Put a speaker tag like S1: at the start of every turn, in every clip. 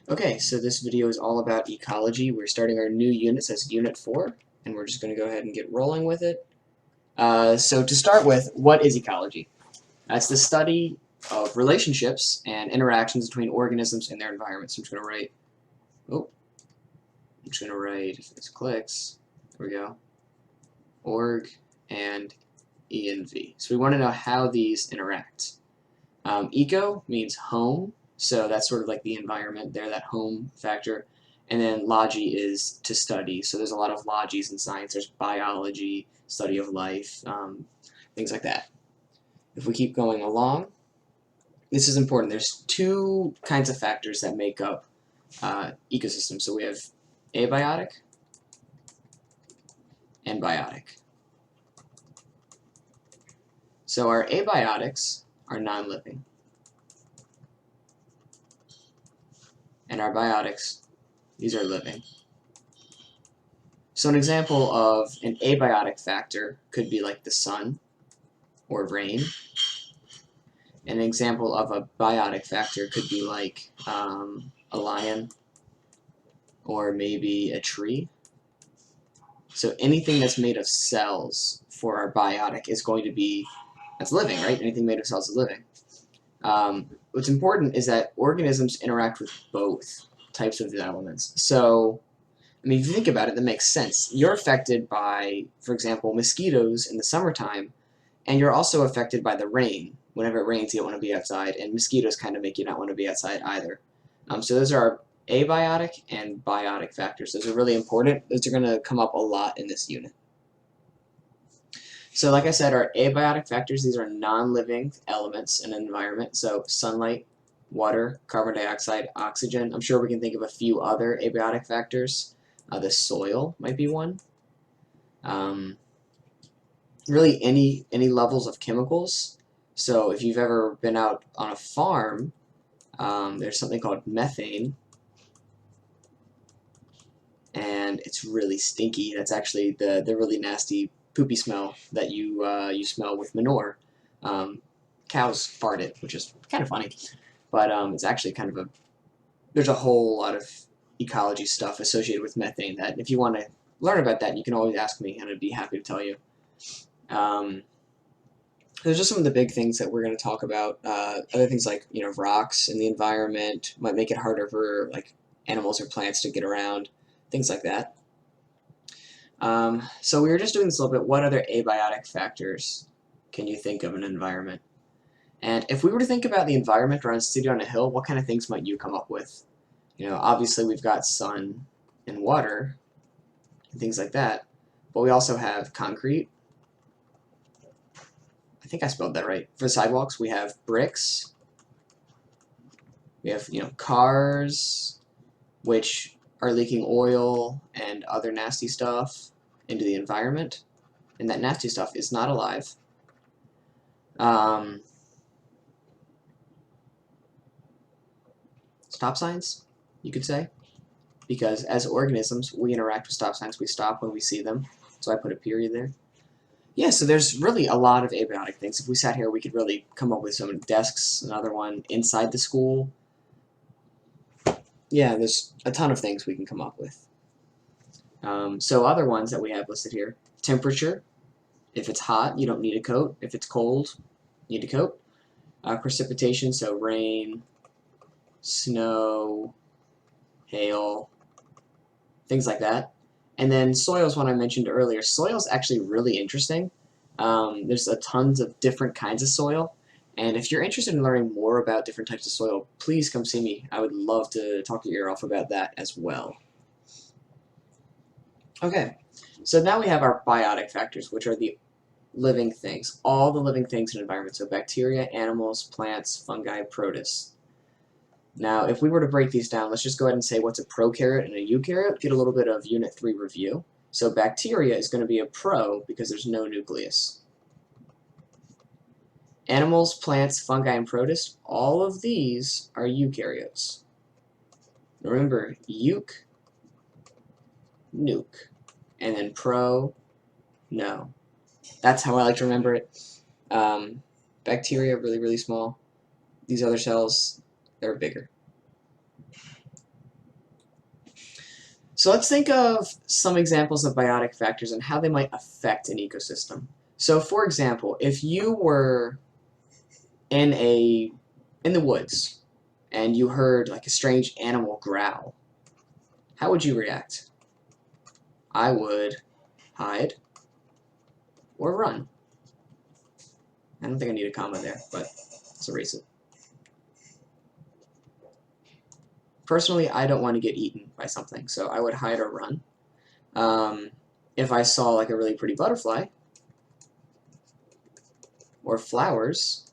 S1: Okay, so this video is all about ecology. We're starting our new unit, as Unit 4, and we're just going to go ahead and get rolling with it. So to start with, what is ecology? It's the study of relationships and interactions between organisms and their environments. I'm just going to write, if this clicks, there we go, org and env. So we want to know how these interact. Eco means home, so that's sort of like the environment there, that home factor. And then logy is to study, so there's a lot of logies in science. There's biology, study of life, things like that. If we keep going along, this is important. There's two kinds of factors that make up ecosystems. So we have abiotic and biotic. So our abiotics are non-living, and our biotics, these are living. So an example of an abiotic factor could be like the sun or rain. An example of a biotic factor could be like a lion or maybe a tree. So anything that's made of cells for our biotic is going to be, that's living, right? Anything made of cells is living. What's important is that organisms interact with both types of elements. So, I mean, if you think about it, that makes sense. You're affected by, for example, mosquitoes in the summertime, and you're also affected by the rain. Whenever it rains, you don't want to be outside, and mosquitoes kind of make you not want to be outside either. So those are our abiotic and biotic factors. Those are really important. Those are going to come up a lot in this unit. So like I said, our abiotic factors, these are non-living elements in an environment. So sunlight, water, carbon dioxide, oxygen. I'm sure we can think of a few other abiotic factors. The soil might be one. Really any levels of chemicals. So if you've ever been out on a farm, there's something called methane, and it's really stinky. That's actually the really nasty poopy smell that you smell with manure. Cows fart it, which is kind of funny, but it's actually kind of there's a whole lot of ecology stuff associated with methane that if you want to learn about that, you can always ask me, and I'd be happy to tell you. Those are some of the big things that we're going to talk about. Other things like, rocks in the environment might make it harder for like animals or plants to get around, things like that. So we were just doing this a little bit. What other abiotic factors can you think of in an environment? And if we were to think about the environment around a city on a hill, what kind of things might you come up with? Obviously we've got sun and water and things like that, but we also have concrete. I think I spelled that right. For sidewalks, we have bricks. We have, cars, which are leaking oil and other nasty stuff into the environment, and that nasty stuff is not alive. Stop signs, you could say, because as organisms, we interact with stop signs. We stop when we see them, so I put a period there. Yeah, so there's really a lot of abiotic things. If we sat here, we could really come up with some desks, another one inside the school. Yeah, there's a ton of things we can come up with. So other ones that we have listed here. Temperature. If it's hot, you don't need a coat. If it's cold, you need a coat. Precipitation, so rain, snow, hail, things like that. And then soil is one I mentioned earlier. Soil is actually really interesting. There's tons of different kinds of soil. And if you're interested in learning more about different types of soil, please come see me. I would love to talk your ear off about that as well. Okay, so now we have our biotic factors, which are the living things. All the living things in an environment. So bacteria, animals, plants, fungi, protists. Now, if we were to break these down, let's just go ahead and say what's a prokaryote and a eukaryote, get a little bit of Unit 3 review. So bacteria is going to be a pro because there's no nucleus. Animals, plants, fungi, and protists, all of these are eukaryotes. Remember, euc, nuke, and then pro, no. That's how I like to remember it. Bacteria, really, really small. These other cells, they're bigger. So let's think of some examples of biotic factors and how they might affect an ecosystem. So for example, if you were in the woods and you heard like a strange animal growl, how would you react? I would hide or run. I don't think I need a comma there, but let's erase it. Personally, I don't want to get eaten by something, so I would hide or run. If I saw like a really pretty butterfly or flowers,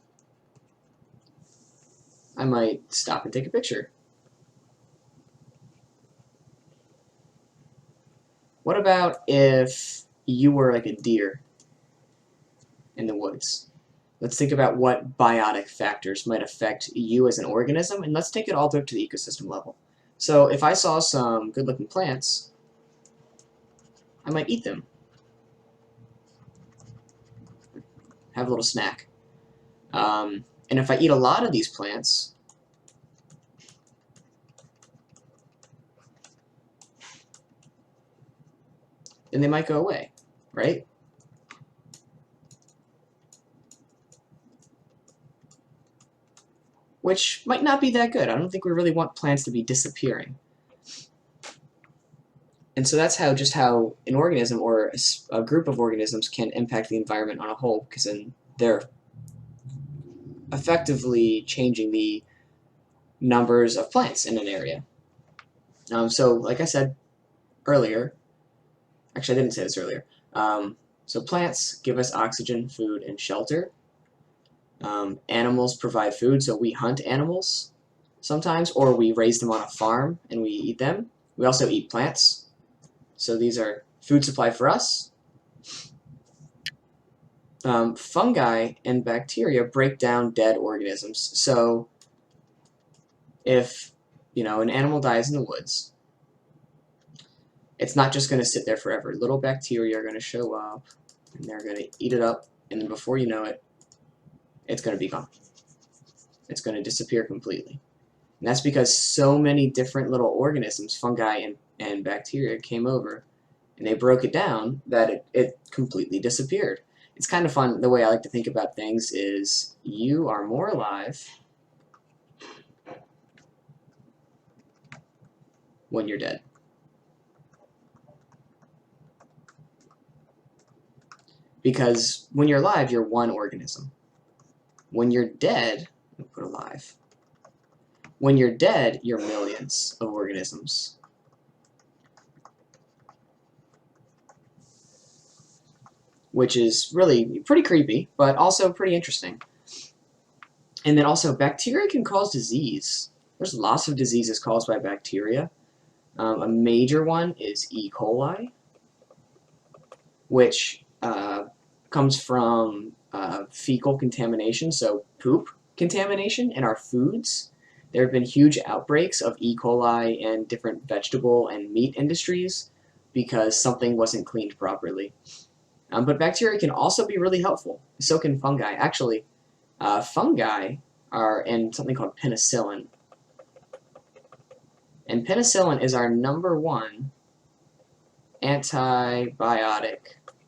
S1: I might stop and take a picture. What about if you were like a deer in the woods? Let's think about what biotic factors might affect you as an organism, and let's take it all the way up to the ecosystem level. So if I saw some good-looking plants, I might eat them. Have a little snack. And if I eat a lot of these plants, then they might go away, right? Which might not be that good. I don't think we really want plants to be disappearing. And so that's just how an organism or a group of organisms can impact the environment on a whole, because then they're effectively changing the numbers of plants in an area. So like I said earlier, actually I didn't say this earlier, so plants give us oxygen, food, and shelter. Animals provide food, so we hunt animals sometimes, or we raise them on a farm and we eat them. We also eat plants, so these are food supply for us. Fungi and bacteria break down dead organisms. So if an animal dies in the woods, it's not just going to sit there forever. Little bacteria are going to show up and they're going to eat it up, and then before you know it, it's going to be gone. It's going to disappear completely. And that's because so many different little organisms, fungi and bacteria, came over and they broke it down that it completely disappeared. It's kind of fun. The way I like to think about things is you are more alive when you're dead. Because when you're alive, you're one organism. When you're dead, I'll put alive. When you're dead, you're millions of organisms. Which is really pretty creepy, but also pretty interesting. And then also, bacteria can cause disease. There's lots of diseases caused by bacteria. A major one is E. coli, which comes from fecal contamination, so poop contamination in our foods. There have been huge outbreaks of E. coli in different vegetable and meat industries because something wasn't cleaned properly. But bacteria can also be really helpful. So can fungi. Actually, fungi are in something called penicillin. And penicillin is our #1 antibiotic,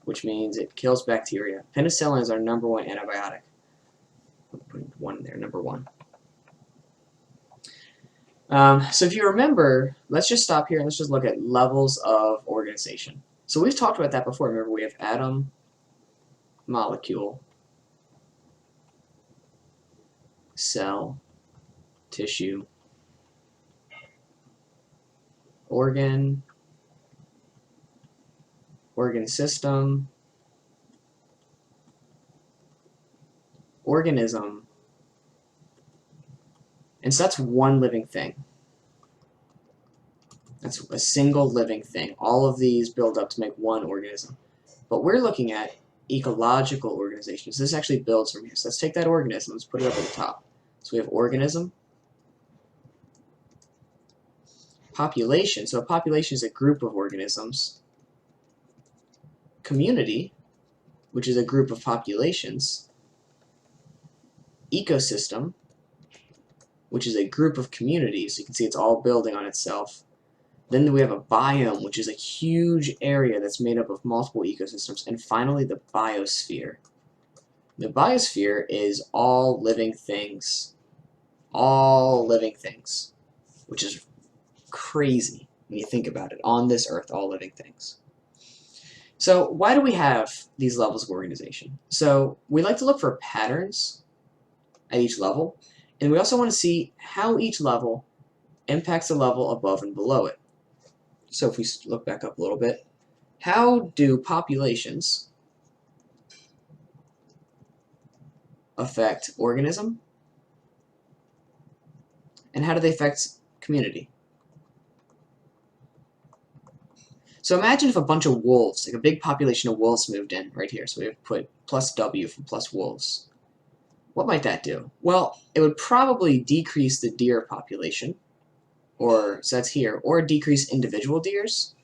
S1: which means it kills bacteria. Penicillin is our #1 antibiotic. I'll put one there, #1. So if you remember, let's just stop here and let's just look at levels of organization. So we've talked about that before. Remember, we have atom, molecule, cell, tissue, organ system, organism, and so that's one living thing. That's a single living thing. All of these build up to make one organism. But we're looking at ecological organizations. This actually builds from here. So let's take that organism, let's put it up at the top. So we have organism, population. So a population is a group of organisms. Community, which is a group of populations. Ecosystem, which is a group of communities. You can see it's all building on itself. Then we have a biome, which is a huge area that's made up of multiple ecosystems. And finally, the biosphere. The biosphere is all living things. All living things. Which is crazy when you think about it. On this earth, all living things. So why do we have these levels of organization? So we like to look for patterns at each level. And we also want to see how each level impacts the level above and below it. So if we look back up a little bit, how do populations affect organism? And how do they affect community? So imagine if a bunch of wolves, like a big population of wolves moved in right here. So we have put plus W for plus wolves. What might that do? Well, it would probably decrease the deer population, so that's here, or decrease individual deers.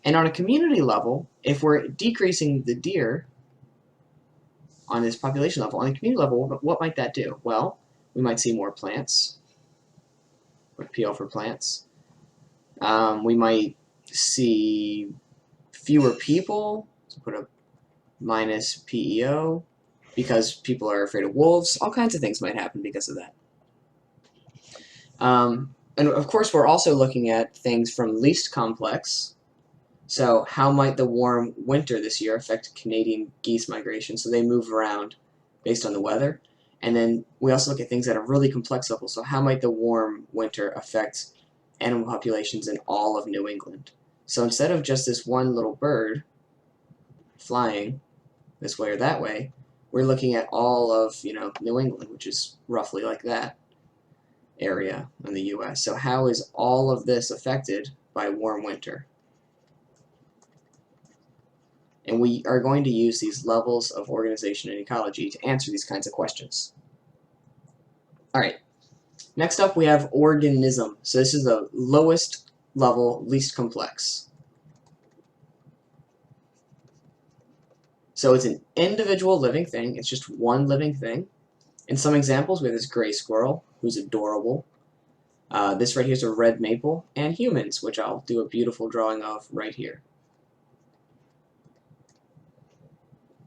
S1: And on a community level, if we're decreasing the deer on this population level, on the community level, what might that do? Well, we might see more plants, with PL for plants. We might see fewer people, so put a minus PEO, because people are afraid of wolves. All kinds of things might happen because of that. And of course, we're also looking at things from least complex. So how might the warm winter this year affect Canadian geese migration? So they move around based on the weather. And then we also look at things at a really complex level. So how might the warm winter affect animal populations in all of New England? So instead of just this one little bird flying this way or that way, we're looking at all of, New England, which is roughly like that area in the US. So how is all of this affected by warm winter? And we are going to use these levels of organization and ecology to answer these kinds of questions. All right, next up we have organism. So this is the lowest level, least complex. So it's an individual living thing. It's just one living thing. In some examples, we have this gray squirrel, who's adorable. This right here is a red maple, and humans, which I'll do a beautiful drawing of right here.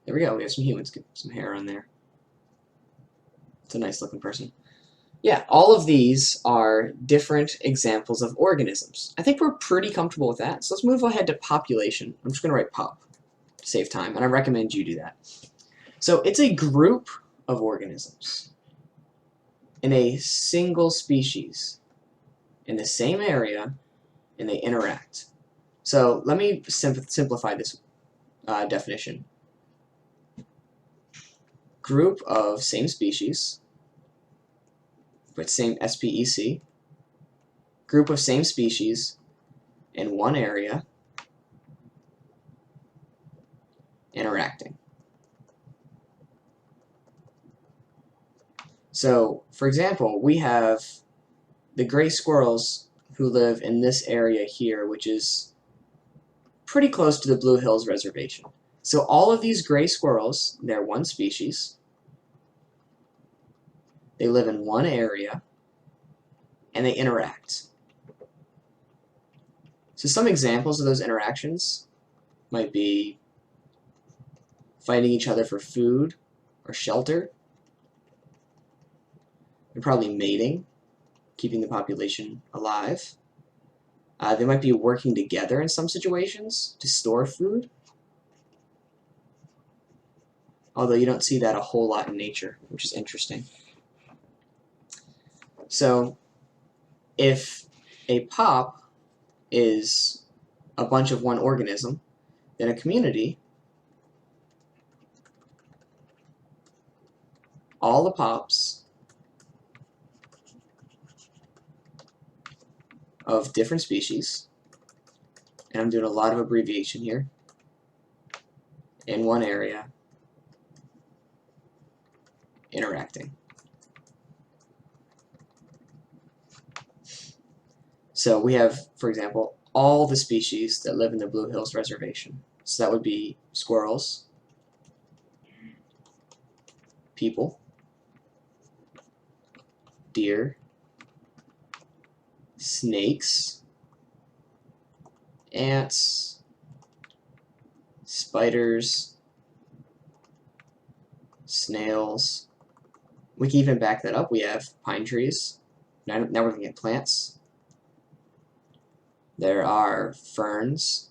S1: There we go, we have some humans, get some hair on there. It's a nice looking person. Yeah, all of these are different examples of organisms. I think we're pretty comfortable with that, so let's move ahead to population. I'm just going to write pop to save time, and I recommend you do that. So it's a group of organisms in a single species in the same area, and they interact. So let me simplify this definition. Group of same species, but same SPEC, group of same species in one area, interacting. So, for example, we have the gray squirrels who live in this area here, which is pretty close to the Blue Hills Reservation. So all of these gray squirrels, they're one species. They live in one area, and they interact. So some examples of those interactions might be fighting each other for food or shelter. They're probably mating, keeping the population alive. They might be working together in some situations to store food, although you don't see that a whole lot in nature, which is interesting. So if a pop is a bunch of one organism, then a community, all the pops of different species, and I'm doing a lot of abbreviation here, in one area, interacting. So we have, for example, all the species that live in the Blue Hills Reservation. So that would be squirrels, people, deer, snakes, ants, spiders, snails. We can even back that up. We have pine trees. Now we're looking at plants. There are ferns,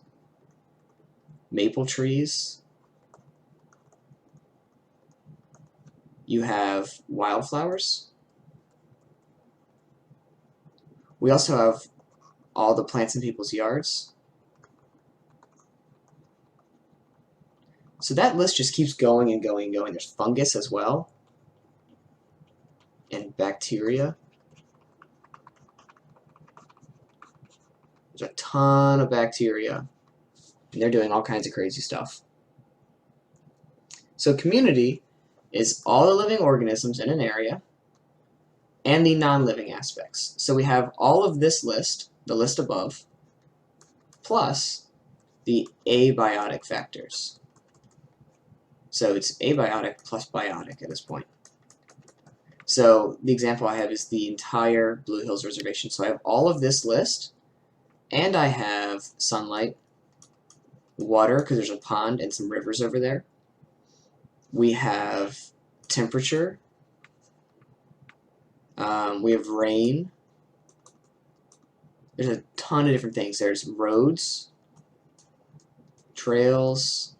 S1: maple trees. You have wildflowers. We also have all the plants in people's yards. So that list just keeps going and going and going. There's fungus as well, and bacteria. There's a ton of bacteria, and they're doing all kinds of crazy stuff. So community is all the living organisms in an area and the non-living aspects. So we have all of this list, the list above, plus the abiotic factors. So it's abiotic plus biotic at this point. So the example I have is the entire Blue Hills Reservation. So I have all of this list, and I have sunlight, water, because there's a pond and some rivers over there. We have temperature. We have rain. There's a ton of different things. There's roads, trails,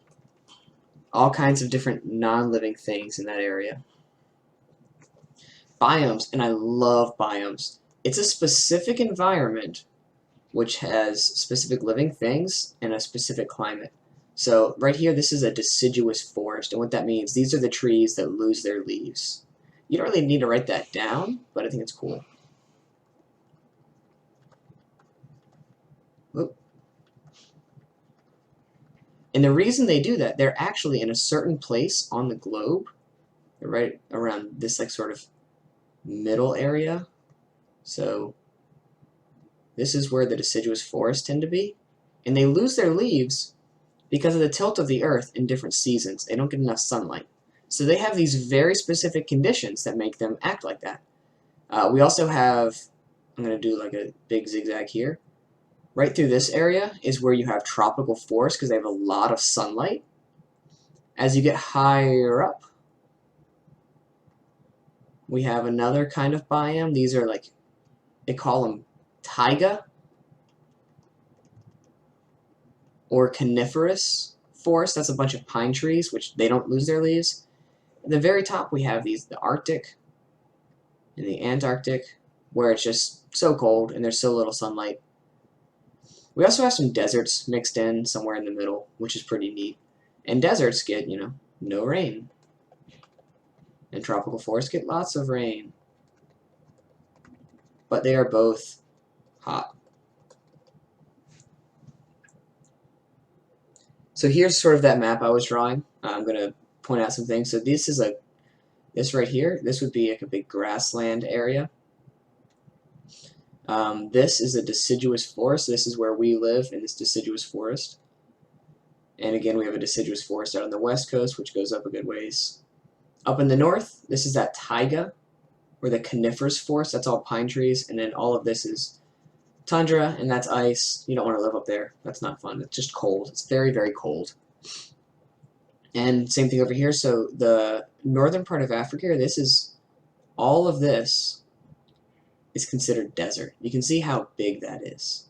S1: all kinds of different non-living things in that area. Biomes, and I love biomes. It's a specific environment which has specific living things and a specific climate. So right here, this is a deciduous forest, and what that means, these are the trees that lose their leaves. You don't really need to write that down, but I think it's cool. Oop. And the reason they do that, they're actually in a certain place on the globe. They're right around this like sort of middle area. So this is where the deciduous forests tend to be. And they lose their leaves because of the tilt of the earth in different seasons. They don't get enough sunlight. So they have these very specific conditions that make them act like that. We also have, I'm going to do like a big zigzag here. Right through this area is where you have tropical forests because they have a lot of sunlight. As you get higher up, we have another kind of biome. These are like, they call them taiga or coniferous forest. That's a bunch of pine trees, which they don't lose their leaves. At the very top, we have the Arctic and the Antarctic, where it's just so cold and there's so little sunlight. We also have some deserts mixed in somewhere in the middle, which is pretty neat. And deserts get, no rain. And tropical forests get lots of rain. But they are both hot. So here's sort of that map I was drawing. I'm going to point out some things. So this right here, this would be like a big grassland area. This is a deciduous forest. This is where we live in this deciduous forest. And again, we have a deciduous forest out on the west coast, which goes up a good ways. Up in the north, this is that taiga, or the coniferous forest. That's all pine trees. And then all of this is tundra, and that's ice. You don't want to live up there. That's not fun. It's just cold. It's very, very cold. And same thing over here. So the northern part of Africa, all of this is considered desert. You can see how big that is.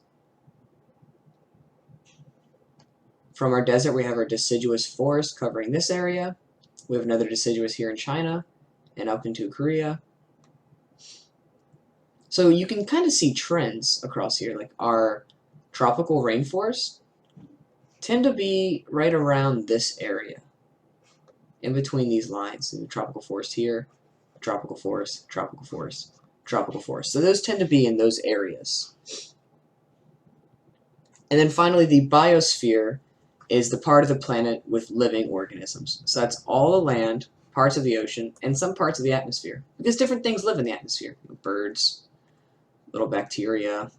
S1: From our desert, we have our deciduous forest covering this area. We have another deciduous here in China and up into Korea. So you can kind of see trends across here. Like our tropical rainforests tend to be right around this area, in between these lines. The tropical forest here, tropical forest, tropical forest, tropical forest. So those tend to be in those areas. And then finally, the biosphere is the part of the planet with living organisms. So that's all the land, parts of the ocean, and some parts of the atmosphere. Because different things live in the atmosphere. Birds, little bacteria,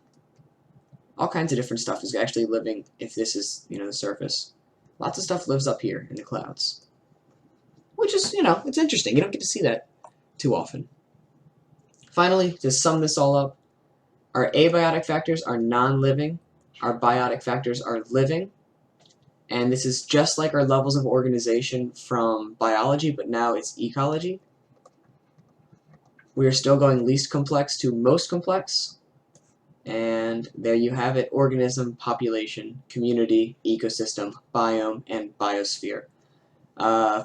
S1: all kinds of different stuff is actually living if this is, the surface. Lots of stuff lives up here in the clouds. Which is, it's interesting. You don't get to see that too often. Finally, to sum this all up, our abiotic factors are non-living, our biotic factors are living, and this is just like our levels of organization from biology, but now it's ecology. We are still going least complex to most complex, and there you have it: organism, population, community, ecosystem, biome, and biosphere.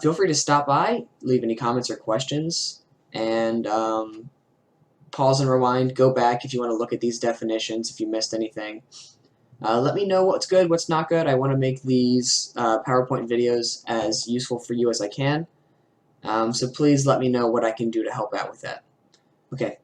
S1: Feel free to stop by, leave any comments or questions, and pause and rewind, go back if you want to look at these definitions, if you missed anything. Let me know what's good, what's not good. I want to make these PowerPoint videos as useful for you as I can. So please let me know what I can do to help out with that. Okay,